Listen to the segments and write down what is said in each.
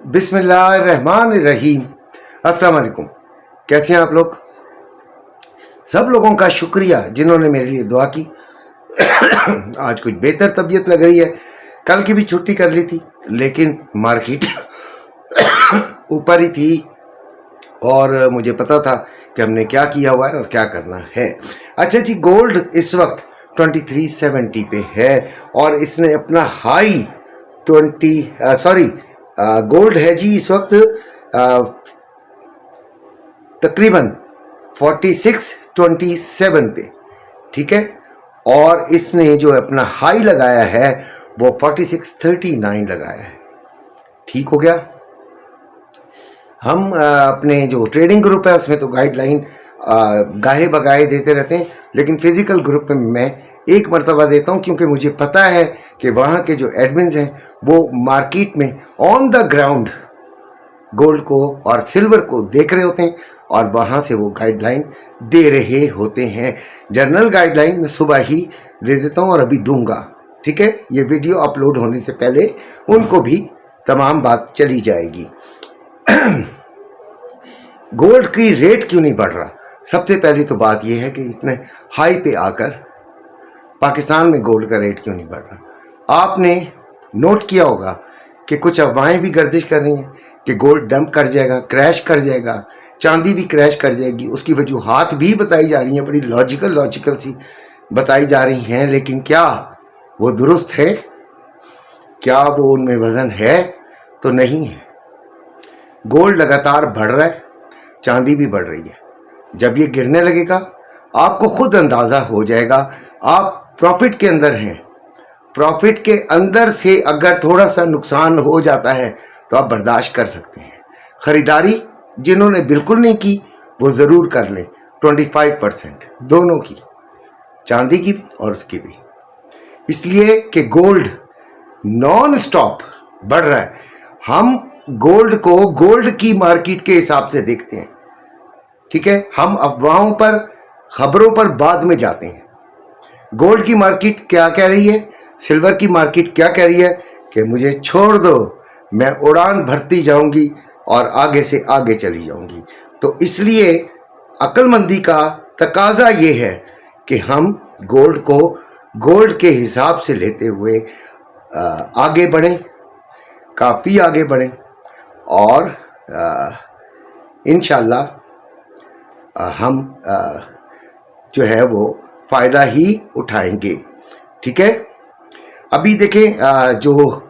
बिस्मिल्लाहिर्रहमानिर्रहीम। अस्सलाम वालेकुम। कैसे हैं आप लोग? सब लोगों का शुक्रिया जिन्होंने मेरे लिए दुआ की। आज कुछ बेहतर तबीयत लग रही है। कल की भी छुट्टी कर ली थी, लेकिन मार्केट ऊपर ही थी और मुझे पता था कि हमने क्या किया हुआ है और क्या करना है। अच्छा जी, गोल्ड इस वक्त 2370 पे है और इसने अपना हाई गोल्ड है जी इस वक्त तकरीबन 4627 पे, ठीक है। और इसने जो अपना हाई लगाया है वो 4639 लगाया है। ठीक हो गया। हम अपने जो ट्रेडिंग ग्रुप है उसमें तो गाइडलाइन गाहे बगाहे देते रहते हैं, लेकिन फिजिकल ग्रुप में मैं एक मरतबा देता हूं, क्योंकि मुझे पता है कि वहाँ के जो एडमिन्स हैं वो मार्केट में ऑन द ग्राउंड गोल्ड को और सिल्वर को देख रहे होते हैं और वहाँ से वो गाइडलाइन दे रहे होते हैं। जनरल गाइडलाइन मैं सुबह ही दे देता हूँ और अभी दूंगा, ठीक है। ये वीडियो अपलोड होने से पहले उनको भी तमाम बात चली जाएगी। गोल्ड की रेट क्यों नहीं बढ़ रहा? सबसे पहली तो बात यह है कि इतने हाई पे आकर पाकिस्तान में गोल्ड का रेट क्यों नहीं बढ़ रहा? आपने नोट किया होगा कि कुछ अफवाहें भी गर्दिश कर रही हैं कि गोल्ड डंप कर जाएगा, क्रैश कर जाएगा, चांदी भी क्रैश कर जाएगी। उसकी वजूहात भी बताई जा रही हैं, बड़ी लॉजिकल सी बताई जा रही हैं, लेकिन क्या वो दुरुस्त है? क्या वो उनमें वजन है? तो नहीं है। गोल्ड लगातार बढ़ रहा है, चांदी भी बढ़ रही है। जब ये गिरने लगेगा आपको खुद अंदाज़ा हो जाएगा। आप प्रॉफिट के अंदर हैं, प्रॉफिट के अंदर से अगर थोड़ा सा नुकसान हो जाता है तो आप बर्दाश्त कर सकते हैं। ख़रीदारी जिन्होंने बिल्कुल नहीं की वो ज़रूर कर लें, 25% दोनों की, चांदी की भी और उसकी भी। इसलिए कि गोल्ड नॉन स्टॉप बढ़ रहा है। हम गोल्ड को गोल्ड की मार्केट के हिसाब से देखते हैं, ठीक है। हम अफवाहों पर, खबरों पर बाद में जाते हैं। गोल्ड की मार्केट क्या कह रही है, सिल्वर की मार्केट क्या कह रही है कि मुझे छोड़ दो, मैं उड़ान भरती जाऊंगी और आगे से आगे चली जाऊंगी। तो इसलिए अक्लमंदी का तकाजा ये है कि हम गोल्ड को गोल्ड के हिसाब से लेते हुए आगे बढ़ें, काफ़ी आगे बढ़ें और इंशाल्लाह हम जो है वो फ़ायदा ही उठाएंगे, ठीक है। अभी देखें जो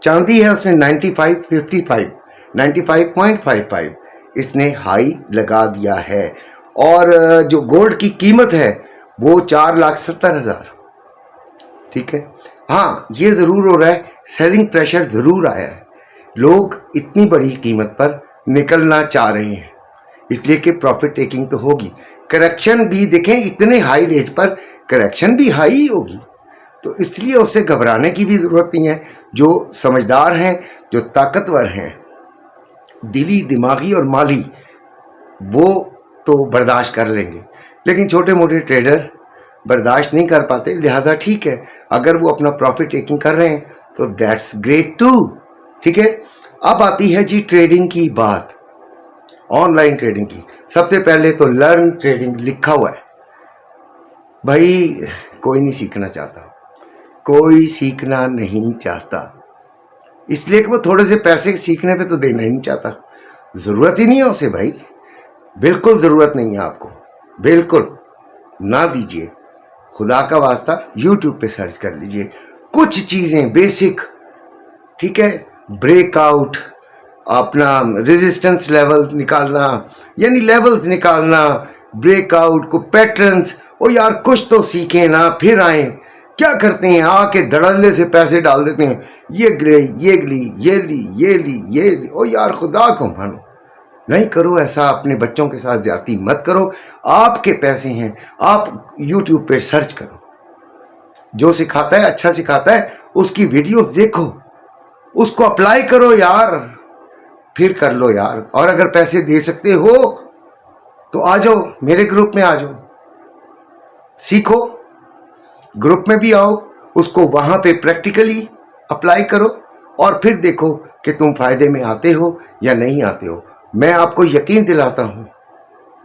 चांदी है उसने 95.55 इसने हाई लगा दिया है और जो गोल्ड की कीमत है वो 4,70,000, ठीक है। हाँ, ये ज़रूर हो रहा है, सेलिंग प्रेशर ज़रूर आया है। लोग इतनी बड़ी कीमत पर निकलना चाह रहे हैं, इसलिए कि प्रॉफिट टेकिंग तो होगी। करेक्शन भी देखें, इतने हाई रेट पर करेक्शन भी हाई ही होगी, तो इसलिए उससे घबराने की भी ज़रूरत नहीं है। जो समझदार हैं, जो ताकतवर हैं, दिली, दिमागी और माली, वो तो बर्दाश्त कर लेंगे, लेकिन छोटे मोटे ट्रेडर बर्दाश्त नहीं कर पाते। लिहाजा ठीक है, अगर वो अपना प्रॉफिट टेकिंग कर रहे हैं तो दैट्स ग्रेट टू, ठीक है। अब आती है जी ट्रेडिंग की बात, ऑनलाइन ट्रेडिंग की। सबसे पहले तो लर्न ट्रेडिंग लिखा हुआ है। भाई कोई नहीं सीखना चाहता, कोई सीखना नहीं चाहता, इसलिए कि वो थोड़े से पैसे सीखने पे तो देना ही नहीं चाहता। ज़रूरत ही नहीं है उसे भाई, बिल्कुल ज़रूरत नहीं है आपको, बिल्कुल ना दीजिए। खुदा का वास्ता यूट्यूब पे सर्च कर लीजिए, कुछ चीज़ें बेसिक, ठीक है। ब्रेकआउट, अपना रेजिस्टेंस लेवल्स निकालना, यानी लेवल्स निकालना, ब्रेकआउट को पैटर्न्स, ओ यार कुछ तो सीखें ना, फिर आए। क्या करते हैं, आके धड़ल्ले से पैसे डाल देते हैं, ये ली, ये ली, ये ली, ये ली, ये ली। ओ यार खुदा को मानो, नहीं करो ऐसा, अपने बच्चों के साथ ज्यादती मत करो। आपके पैसे हैं, आप यूट्यूब पे सर्च करो, जो सिखाता है, अच्छा सिखाता है, उसकी वीडियोस देखो, उसको अप्लाई करो यार, फिर कर लो यार। और अगर पैसे दे सकते हो तो आ जाओ मेरे ग्रुप में, आ जाओ, सीखो, ग्रुप में भी आओ, उसको वहां पे प्रैक्टिकली अप्लाई करो और फिर देखो कि तुम फायदे में आते हो या नहीं आते हो। मैं आपको यकीन दिलाता हूं,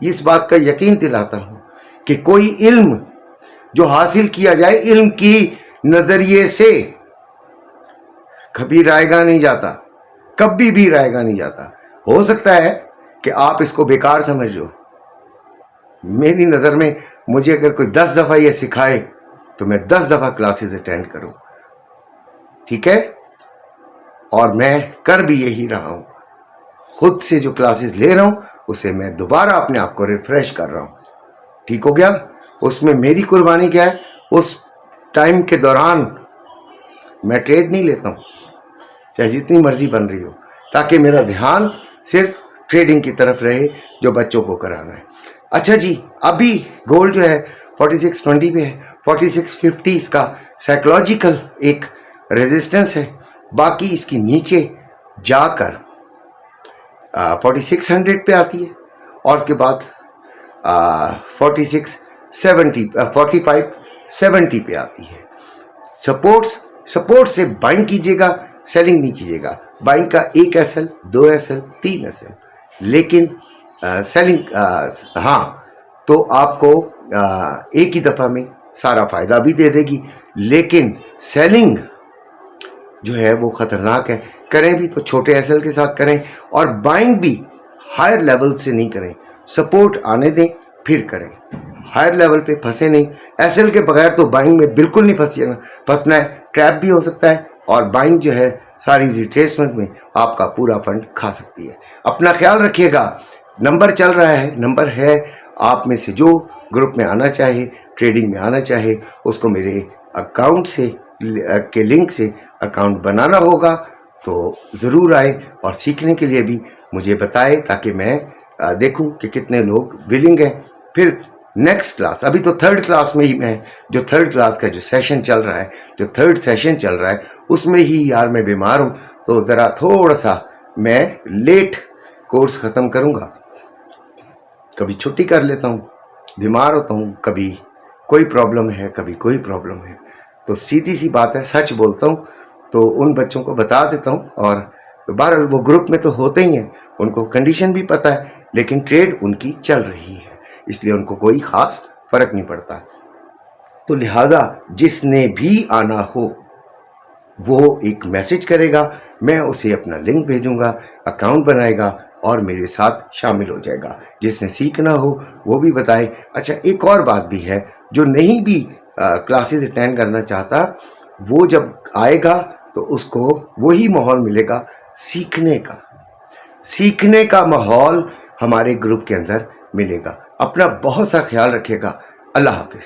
इस बात का यकीन दिलाता हूं कि कोई इल्म जो हासिल किया जाए इल्म की नजरिए से कभी रायगा नहीं जाता, कभी भी रायगा नहीं जाता। हो सकता है कि आप इसको बेकार समझो, मेरी नज़र में मुझे अगर कोई 10 दफ़ा ये सिखाए तो मैं 10 दफ़ा क्लासेस अटेंड करूं, ठीक है। और मैं कर भी यही रहा हूं, खुद से जो क्लासेस ले रहा हूं उसे मैं दोबारा अपने आप को रिफ्रेश कर रहा हूं, ठीक हो गया। उसमें मेरी कुर्बानी क्या है, उस टाइम के दौरान मैं ट्रेड नहीं लेता हूं, चाहे जितनी मर्जी बन रही हो, ताकि मेरा ध्यान सिर्फ ट्रेडिंग की तरफ रहे जो बच्चों को कराना है। अच्छा जी, अभी गोल्ड जो है 4620 पे है, 4650 इसका साइकोलॉजिकल एक रेजिस्टेंस है, बाकी इसकी नीचे जाकर 4600 पे आती है और उसके बाद 4570 पे आती है। सपोर्ट से बाइंग कीजिएगा, सेलिंग नहीं कीजिएगा। बाइंग का 1 SL 2 SL 3 SL, लेकिन सेलिंग हाँ तो आपको एक ही दफ़ा में सारा फ़ायदा भी दे देगी, लेकिन सेलिंग जो है वो ख़तरनाक है। करें भी तो छोटे SL के साथ करें और बाइंग भी हायर लेवल से नहीं करें, सपोर्ट आने दें फिर करें, हायर लेवल पे फंसे नहीं। SL के बगैर तो बाइंग में बिल्कुल नहीं फंसना है, ट्रैप भी हो सकता है और बाइंग जो है सारी रिट्रेसमेंट में आपका पूरा फंड खा सकती है। अपना ख्याल रखिएगा। नंबर चल रहा है, नंबर है, आप में से जो ग्रुप में आना चाहे, ट्रेडिंग में आना चाहे, उसको मेरे अकाउंट से के लिंक से अकाउंट बनाना होगा, तो ज़रूर आए और सीखने के लिए भी मुझे बताए ताकि मैं देखूं कि कितने लोग विलिंग हैं। फिर नेक्स्ट क्लास, अभी तो 3rd क्लास में ही मैं, जो 3rd क्लास का जो सेशन चल रहा है, जो 3rd सेशन चल रहा है, उसमें ही यार मैं बीमार हूँ, तो ज़रा थोड़ा सा मैं लेट कोर्स ख़त्म करूँगा। कभी छुट्टी कर लेता हूँ, बीमार होता हूँ, कभी कोई प्रॉब्लम है, कभी कोई प्रॉब्लम है, तो सीधी सी बात है, सच बोलता हूँ तो उन बच्चों को बता देता हूँ। और बहरहाल वो ग्रुप में तो होते ही हैं, उनको कंडीशन भी पता है, लेकिन ट्रेड उनकी चल रही है, इसलिए उनको कोई ख़ास फ़र्क नहीं पड़ता। तो लिहाजा जिसने भी आना हो वो एक मैसेज करेगा, मैं उसे अपना लिंक भेजूंगा, अकाउंट बनाएगा और मेरे साथ शामिल हो जाएगा। जिसने सीखना हो वो भी बताए। अच्छा, एक और बात भी है, जो नहीं भी क्लासेस अटेंड करना चाहता, वो जब आएगा तो उसको वही माहौल मिलेगा सीखने का माहौल हमारे ग्रुप के अंदर मिलेगा। अपना बहुत सा ख्याल रखिएगा। अल्लाह हाफिज़।